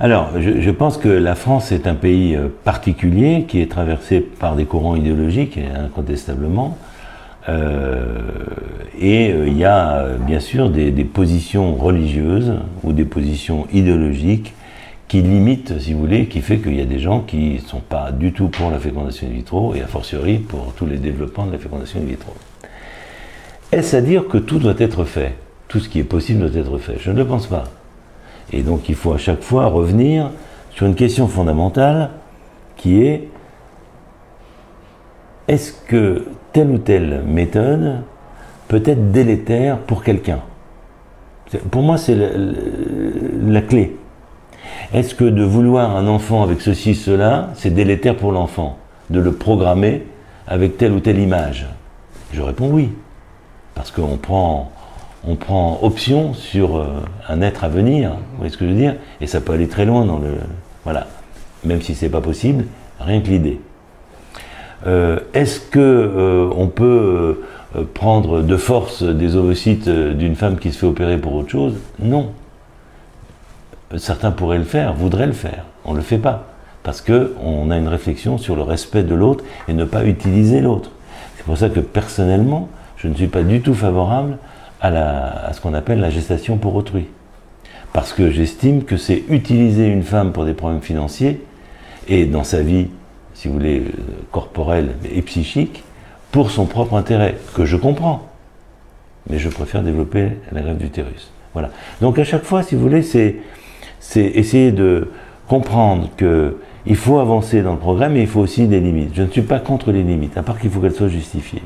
Alors, je pense que la France est un pays particulier qui est traversé par des courants idéologiques, incontestablement. Il y a bien sûr des positions religieuses ou des positions idéologiques qui limitent, si vous voulez, qui fait qu'il y a des gens qui ne sont pas du tout pour la fécondation in vitro et a fortiori pour tous les développements de la fécondation in vitro. Est-ce à dire que tout doit être fait? Tout ce qui est possible doit être fait? Je ne le pense pas. Et donc il faut à chaque fois revenir sur une question fondamentale qui est: est-ce que telle ou telle méthode peut être délétère pour quelqu'un? Pour moi, c'est la clé. Est-ce que de vouloir un enfant avec ceci, cela, c'est délétère pour l'enfant? De le programmer avec telle ou telle image? Je réponds oui. Parce qu'on prend option sur un être à venir, vous voyez ce que je veux dire? Et ça peut aller très loin dans le... Voilà. Même si c'est pas possible, rien que l'idée. Est-ce que on peut prendre de force des ovocytes d'une femme qui se fait opérer pour autre chose? Non. Certains pourraient le faire, voudraient le faire. On ne le fait pas. Parce qu'on a une réflexion sur le respect de l'autre et ne pas utiliser l'autre. C'est pour ça que personnellement, je ne suis pas du tout favorable à ce qu'on appelle la gestation pour autrui. Parce que j'estime que c'est utiliser une femme pour des problèmes financiers et dans sa vie, si vous voulez, corporelle et psychique, pour son propre intérêt, que je comprends. Mais je préfère développer la greffe d'utérus. Voilà. Donc à chaque fois, si vous voulez, c'est essayer de comprendre qu'il faut avancer dans le programme, mais il faut aussi des limites. Je ne suis pas contre les limites, à part qu'il faut qu'elles soient justifiées.